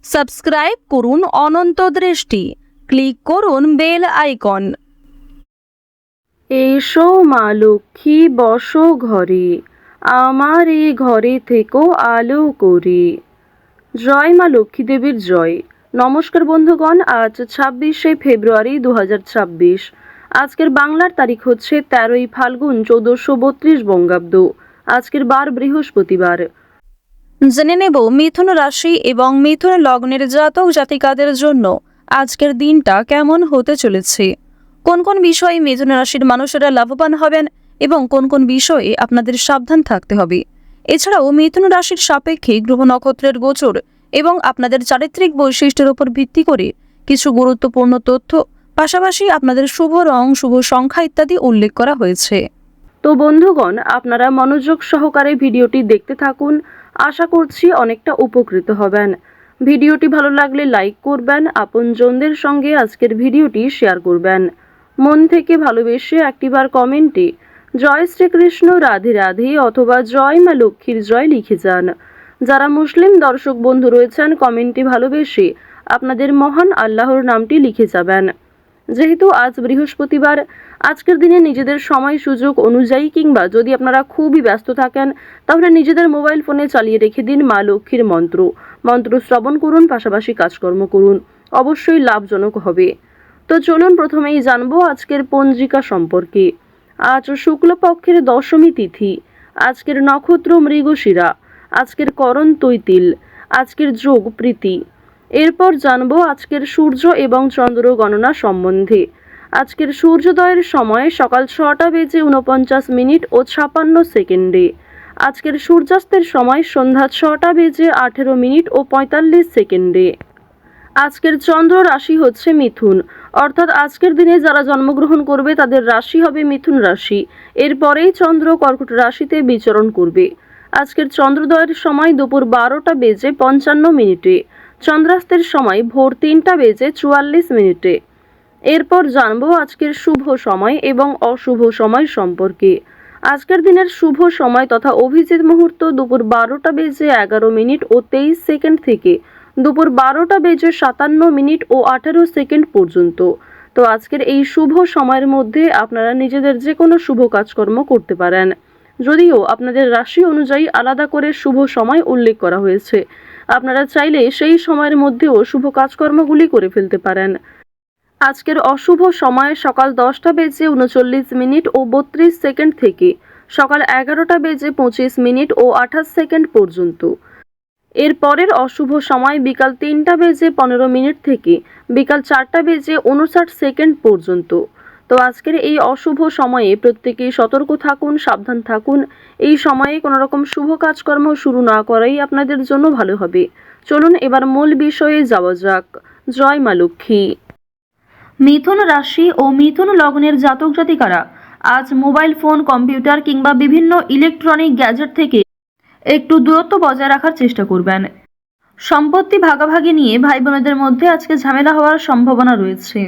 Subscribe করুন অনন্ত দৃষ্টি, click করুন বেল আইকন। এসো মা লক্ষ্মী বসো ঘরে, আমার এ ঘরে থেকো আলো করে। জয় মা লক্ষ্মী দেবীর জয়। নমস্কার বন্ধুগণ, আজ 26শে ফেব্রুয়ারি 2026। আজকের বাংলার তারিখ হচ্ছে 13ই ফাল্গুন 1432 বঙ্গাব্দ। আজকের বার বৃহস্পতিবার। জেনে নেব মিথুন রাশি এবং মিথুন লগ্নের জাতক জাতিকাদের জন্য আজকের দিনটা কেমন হতে চলেছে, কোন কোন বিষয়ে মিথুন রাশির মানুষেরা লাভবান হবেন এবং কোন কোন বিষয়ে আপনাদের সাবধান থাকতে হবে। এছাড়াও মিথুন রাশির সাপেক্ষে গ্রহ নক্ষত্রের গোচর এবং আপনাদের চারিত্রিক বৈশিষ্ট্যের উপর ভিত্তি করে কিছু গুরুত্বপূর্ণ তথ্য, পাশাপাশি আপনাদের শুভ রং, শুভ সংখ্যা ইত্যাদি উল্লেখ করা হয়েছে। তো বন্ধুগণ, আপনারা মনোযোগ সহকারে ভিডিওটি দেখতে থাকুন। আশা করছি অনেকটা উপকৃত হবেন। ভিডিওটি ভালো লাগলে লাইক করবেন, আপনজনদের সঙ্গে আজকের ভিডিওটি শেয়ার করবেন। মন থেকে ভালোবেসে একটিবার কমেন্টে জয় শ্রীকৃষ্ণ, রাধে রাধে অথবা জয় মা লক্ষ্মীর জয় লিখে যান। যারা মুসলিম দর্শক বন্ধু রয়েছেন, কমেন্টে ভালোবেসে আপনাদের মহান আল্লাহর নামটি লিখে যাবেন। যেহেতু আজ বৃহস্পতিবার, আজকের দিনে নিজেদের সময় সুযোগ অনুযায়ী কিংবা যদি আপনারা খুবই ব্যস্ত থাকেন, তাহলে নিজেদের মোবাইল ফোনে চালিয়ে রেখে দিন মা লক্ষ্মীর মন্ত্র শ্রবণ করুন, পাশাপাশি কাজকর্ম করুন, অবশ্যই লাভজনক হবে। তো চলুন প্রথমেই জানবো আজকের পঞ্জিকা সম্পর্কে। আজ শুক্লপক্ষের দশমী তিথি, আজকের নক্ষত্র মৃগশিরা, আজকের করণ তৈতিল, আজকের যোগ প্রীতি। এরপর জানবো আজকের সূর্য এবং চন্দ্র গণনা সম্বন্ধে। আজকের সূর্যোদয়ের সময় সকাল 6:49 ও 56 সেকেন্ডে। আজকের সূর্যাস্তের সময় সন্ধ্যা 6:18 ও 45 সেকেন্ডে। আজকের চন্দ্র রাশি হচ্ছে মিথুন, অর্থাৎ আজকের দিনে যারা জন্মগ্রহণ করবে তাদের রাশি হবে মিথুন রাশি। এরপরেই চন্দ্র কর্কট রাশিতে বিচরণ করবে। আজকের চন্দ্রোদয়ের সময় দুপুর 12:55। চন্দ্রাস্তের সময় ভোর 3:44। এরপর জানবো আজকের শুভ সময় এবং অশুভ সময় সম্পর্কে। আজকের দিনের শুভ সময় তথা অভিজিৎ মুহূর্ত দুপুর 12:11 ও 23 সেকেন্ড থেকে দুপুর 12:57 ও 18 সেকেন্ড পর্যন্ত। তো আজকের এই শুভ সময়ের মধ্যে আপনারা নিজেদের যে কোনো শুভ কাজকর্ম করতে পারেন, যদিও আপনাদের রাশি অনুযায়ী আলাদা করে শুভ সময় উল্লেখ করা হয়েছে। আপনারা চাইলে সেই সময়ের মধ্যেও শুভ কাজকর্মগুলি করে ফেলতে পারেন। আজকের অশুভ সময় সকাল 10:39 ও 32 সেকেন্ড থেকে সকাল 11:25 ও 28 সেকেন্ড পর্যন্ত। এর পরের অশুভ সময় বিকাল 3:15 থেকে বিকাল 4:59 সেকেন্ড পর্যন্ত। তো আজকের এই অশুভ সময়ে প্রত্যেকেই সতর্ক থাকুন, সাবধান থাকুন। এই সময়ে কোনো রকম শুভ কাজকর্ম শুরু না করাই আপনাদের জন্য ভালো হবে। চলুন এবার মূল বিষয়ে যাওয়া যাক। জয় মা লক্ষ্মী। মিথুন রাশি ও মিথুন লগ্নের জাতক জাতিকারা আজ মোবাইল ফোন, কম্পিউটার কিংবা বিভিন্ন ইলেকট্রনিক গ্যাজেট থেকে একটু দূরত্ব বজায় রাখার চেষ্টা করবেন। সম্পত্তি ভাগাভাগি নিয়ে ভাই বোনেদের মধ্যে আজকে ঝামেলা হওয়ার সম্ভাবনা রয়েছে।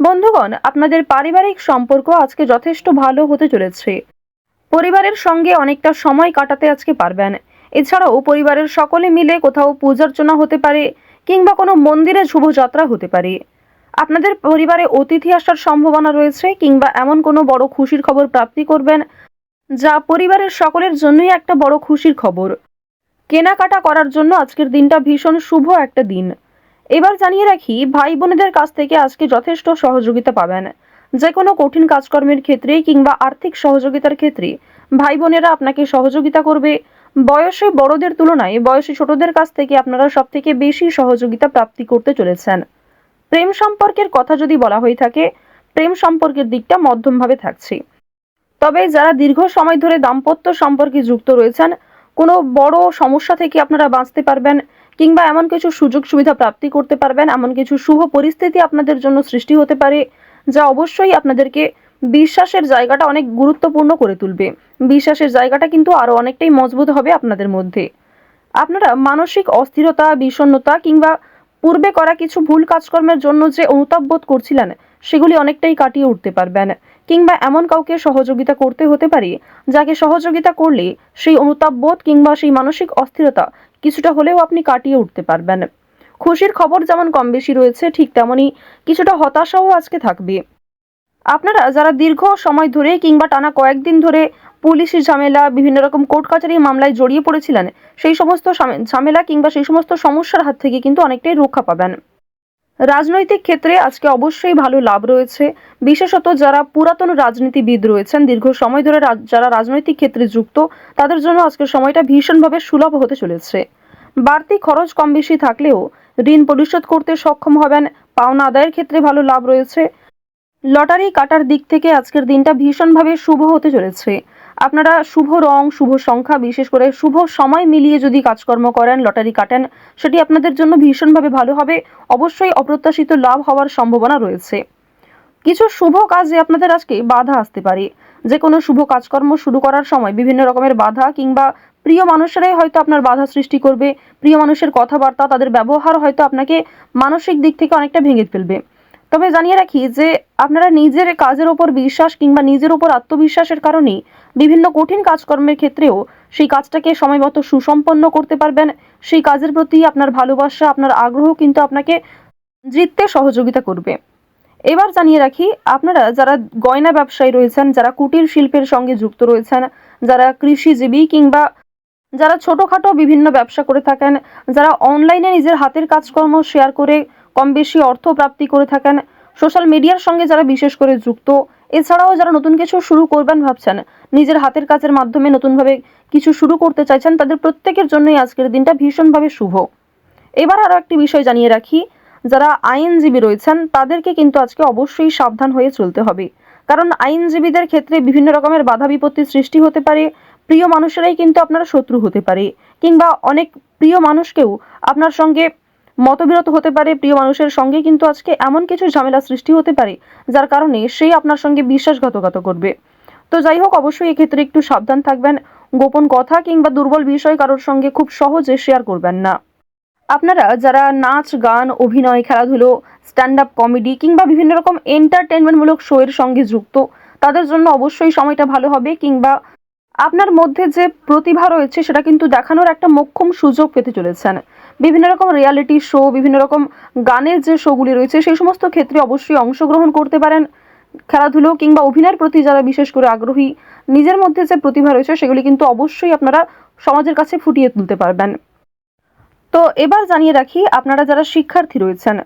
বন্ধুগণ, আপনাদের পারিবারিক সম্পর্ক আজকে যথেষ্ট ভালো হতে চলেছে। পরিবারের সঙ্গে অনেকটা সময় কাটাতে আজকে পারবেন। এছাড়াও পরিবারের সকলে মিলে কোথাও পূজার্চনা হতে পারে কিংবা কোনো মন্দিরে শুভযাত্রা হতে পারে। আপনাদের পরিবারে অতিথি আসার সম্ভাবনা রয়েছে কিংবা এমন কোনো বড় খুশির খবর প্রাপ্তি করবেন যা পরিবারের সকলের জন্যই একটা বড় খুশির খবর। কেনাকাটা করার জন্য আজকের দিনটা ভীষণ শুভ একটা দিন। এবার জানিয়ে রাখি, ভাই বোনেদের কাছ থেকে আজকে যথেষ্ট সহযোগিতা পাবেন। যে কোনো কঠিন কাজকর্মের ক্ষেত্রে কিংবা আর্থিক সহযোগিতার ক্ষেত্রে ভাই বোনেরা আপনাকে সহযোগিতা করবে। বয়সে বড়দের তুলনায় বয়সে ছোটদের কাছ থেকে আপনারা সব থেকে বেশি সহযোগিতা প্রাপ্তি করতে চলেছেন। প্রেম সম্পর্কের কথা যদি বলা হয়ে থাকে, প্রেম সম্পর্কের দিকটা মধ্যমভাবে থাকছে। তবে যারা দীর্ঘ সময় ধরে দাম্পত্য সম্পর্কে যুক্ত রয়েছেন, কোনো বড় সমস্যা থেকে আপনারা বাঁচতে পারবেন কিংবা এমন কিছু সুযোগ সুবিধা প্রাপ্তি করতে পারবেন, এমন কিছু শুভ পরিস্থিতি আপনাদের জন্য সৃষ্টি হতে পারে যা অবশ্যই আপনাদেরকে বিশ্বাসের জায়গাটা অনেক গুরুত্বপূর্ণ করে তুলবে। বিশ্বাসের জায়গাটা কিন্তু আরো অনেকটাই মজবুত হবে আপনাদের মধ্যে। আপনারা মানসিক অস্থিরতা, বিষণ্ণতা কিংবা পূর্বে করা কিছু ভুল কাজকর্মের জন্য যে অনুতাপ বোধ করছিলেন সেগুলি অনেকটাই কাটিয়ে উঠতে পারবেন কিংবা এমন কাউকে সহযোগিতা করতে হতে পারে যাকে সহযোগিতা করলে সেই অনুতাপ বোধ কিংবা সেই মানসিক অস্থিরতা কিছুটা হলেও আপনি কাটিয়ে উঠতে পারবেন। খুশির খবর যেমন কম বেশি রয়েছে, ঠিক তেমনই কিছুটা হতাশাও আজকে থাকবে। আপনারা যারা দীর্ঘ সময় ধরে কিংবা টানা কয়েকদিন ধরে পুলিশি ঝামেলা, বিভিন্ন রকম কোর্ট কাচারি মামলায় জড়িয়ে পড়েছিলেন, সেই সমস্ত ঝামেলা কিংবা সেই সমস্ত সমস্যার হাত থেকে কিন্তু অনেকটাই রক্ষা পাবেন। রাজনৈতিক ক্ষেত্রে আজকে অবশ্যই ভালো লাভ রয়েছে। বিশেষত যারা পুরাতন রাজনীতিবিদ রয়েছেন, দীর্ঘ সময় ধরে যারা রাজনৈতিক ক্ষেত্রে যুক্ত, তাদের জন্য আজকের সময়টা ভীষণভাবে সুলভ হতে চলেছে। বাড়তি খরচ কম বেশি থাকলেও ঋণ পরিশোধ করতে সক্ষম হবেন। পাওনা আদায়ের ক্ষেত্রে ভালো লাভ রয়েছে। লটারি কাটার দিক থেকে আজকের দিনটা ভীষণভাবে শুভ হতে চলেছে। আপনারা শুভ রং, শুভ সংখ্যা, বিশেষ করে শুভ সময় মিলিয়ে যদি কাজকর্ম করেন, লটারি কাটেন, সেটি আপনাদের জন্য ভীষণভাবে ভালো হবে। অবশ্যই অপ্রত্যাশিত লাভ হওয়ার সম্ভাবনা রয়েছে। কিছু শুভ কাজে আপনাদের আজকে বাধা আসতে পারে। যে কোনো শুভ কাজকর্ম শুরু করার সময় বিভিন্ন রকমের বাধা কিংবা প্রিয় মানুষেরাই হয়তো আপনার বাধা সৃষ্টি করবে। প্রিয় মানুষের কথাবার্তা, তাদের ব্যবহার হয়তো আপনাকে মানসিক দিক থেকে অনেকটা ভেঙে ফেলবে। তবে জানিয়ে রাখি যে আপনারা নিজের কাজের ওপর বিশ্বাস কিংবা নিজের ওপর আত্মবিশ্বাসের কারণেই বিভিন্ন কঠিন কাজকর্মের ক্ষেত্রেও সেই কাজটাকে সময়মতো সুসম্পন্ন করতে পারবেন। সেই কাজের প্রতি আপনার ভালোবাসা, আপনার আগ্রহ কিন্তু আপনাকে জিততে সহযোগিতা করবে। এবার জানিয়ে রাখি, আপনারা যারা গয়না ব্যবসায়ী রয়েছেন, যারা কুটির শিল্পের সঙ্গে যুক্ত রয়েছেন, যারা কৃষিজীবী কিংবা যারা ছোটোখাটো বিভিন্ন ব্যবসা করে থাকেন, যারা অনলাইনে নিজের হাতের কাজকর্ম শেয়ার করে কম বেশি অর্থ প্রাপ্তি করে থাকেন, সোশ্যাল মিডিয়ার সঙ্গে যারা বিশেষ করে যুক্ত, এছাড়াও যারা নতুন কিছু শুরু করবেন ভাবছেন, নিজের হাতের কাজের মাধ্যমে নতুনভাবে কিছু শুরু করতে চাইছেন, তাদের প্রত্যেকের জন্যই আজকের দিনটা ভীষণভাবে শুভ। এবার আরও একটি বিষয় জানিয়ে রাখি, যারা আইনজীবী রয়েছেন তাদেরকে কিন্তু আজকে অবশ্যই সাবধান হয়ে চলতে হবে। কারণ আইনজীবীদের ক্ষেত্রে বিভিন্ন রকমের বাধা বিপত্তির সৃষ্টি হতে পারে। প্রিয় মানুষেরাই কিন্তু আপনার শত্রু হতে পারে, কিংবা অনেক প্রিয় মানুষকেও আপনার সঙ্গে মতবিরোধ হতে পারে। প্রিয় মানুষের সঙ্গে কিন্তু আজকে এমন কিছু ঝামেলা সৃষ্টি হতে পারে যার কারণে সেই আপনার সঙ্গে বিশ্বাসঘাতকতা করবে। তো যাই হোক, অবশ্যই এক্ষেত্রে একটু সাবধান থাকবেন। গোপন কথা কিংবা দুর্বল বিষয় কারোর সঙ্গে খুব সহজে শেয়ার করবেন না। আপনারা যারা নাচ, গান, অভিনয়, খেলাধুলো, স্ট্যান্ড আপ কমেডি কিংবা বিভিন্ন রকম এন্টারটেনমেন্টমূলক শো এর সঙ্গে যুক্ত, তাদের জন্য অবশ্যই সময়টা ভালো হবে। কিংবা আপনার মধ্যে যে প্রতিভা রয়েছে সেটা কিন্তু দেখানোর একটা মোক্ষম সুযোগ পেতে চলেছেন। বিভিন্ন রকম রিয়ালিটি শো, বিভিন্ন রকম গানের যে শোগুলি রয়েছে, সেই সমস্ত ক্ষেত্রে অবশ্যই অংশগ্রহণ করতে পারেন। খেলাধুলো কিংবা অভিনয়ের প্রতি যারা বিশেষ করে আগ্রহী, নিজের মধ্যে যে প্রতিভা রয়েছে সেগুলি কিন্তু অবশ্যই আপনারা সমাজের কাছে ফুটিয়ে তুলতে পারবেন। তো এবার জানিয়ে রাখি, আপনারা যারা শিক্ষার্থী রয়েছেন,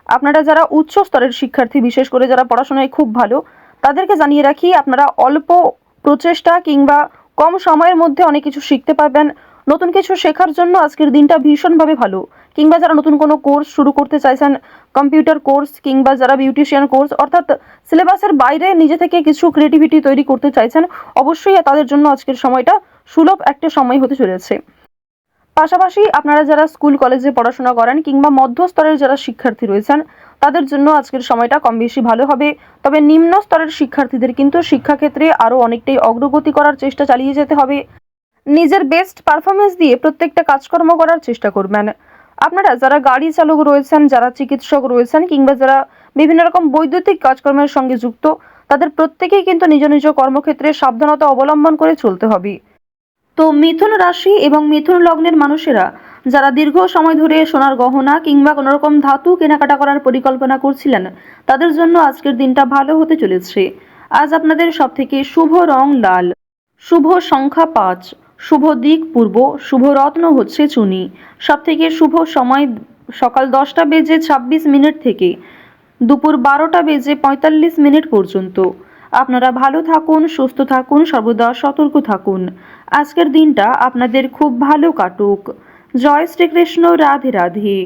আপনারা যারা উচ্চ স্তরের শিক্ষার্থী, বিশেষ করে যারা পড়াশোনায় খুব ভালো, তাদেরকে জানিয়ে রাখি আপনারা অল্প প্রচেষ্টা কিংবা কম সময়ের মধ্যে অনেক কিছু শিখতে পারবেন। নতুন কিছু শেখার জন্য আজকের দিনটা ভীষণভাবে ভালো। কিংবা যারা নতুন কোনো কোর্স শুরু করতে চাইছেন, কম্পিউটার কোর্স কিংবা যারা বিউটিশিয়ান কোর্স, অর্থাৎ সিলেবাসের বাইরে নিজে থেকে কিছু ক্রিয়েটিভিটি তৈরি করতে চাইছেন, অবশ্যই তাদের জন্য আজকের সময়টা সুলভ একটা সময় হতে চলেছে। পাশাপাশি আপনারা যারা স্কুল কলেজে পড়াশোনা করেন কিংবা মধ্যস্তরের যারা শিক্ষার্থী রয়েছেন, তাদের জন্য আজকের সময়টা কম বেশি ভালো হবে। তবে নিম্ন স্তরের শিক্ষার্থীদের কিন্তু শিক্ষাক্ষেত্রে আরও অনেকটাই অগ্রগতি করার চেষ্টা চালিয়ে যেতে হবে। নিজের বেস্ট পারফরমেন্স দিয়ে প্রত্যেকটা কাজকর্ম করার চেষ্টা করবেন। আপনারা যারা গাড়ি চালক রয়েছেন, যারা চিকিৎসক রয়েছেন কিংবা যারা বিভিন্ন রকম বৈদ্যুতিক কাজকর্মের সঙ্গে যুক্ত, তাদের প্রত্যেকেই কিন্তু নিজ নিজ কর্মক্ষেত্রে সাবধানতা অবলম্বন করে চলতে হবে। তো মিথুন রাশি এবং মিথুন লগ্নের মানুষেরা যারা দীর্ঘ সময় ধরে সোনার গহনা কিংবা কোনো রকম ধাতু কেনাকাটা করার পরিকল্পনা করছিলেন, তাদের জন্য আজকের দিনটা ভালো হতে চলেছে। আজ আপনাদের সবথেকে শুভ রং লাল, শুভ সংখ্যা 5, শুভ দিক পূর্ব, শুভ রত্ন হচ্ছে চুনি। সবথেকে শুভ সময় সকাল 10:26 থেকে দুপুর 12:45 পর্যন্ত। আপনারা ভালো থাকুন, সুস্থ থাকুন, সর্বদা সতর্ক থাকুন। আজকের দিনটা আপনাদের খুব ভালো কাটুক। জয় শ্রীকৃষ্ণ। রাধে রাধে।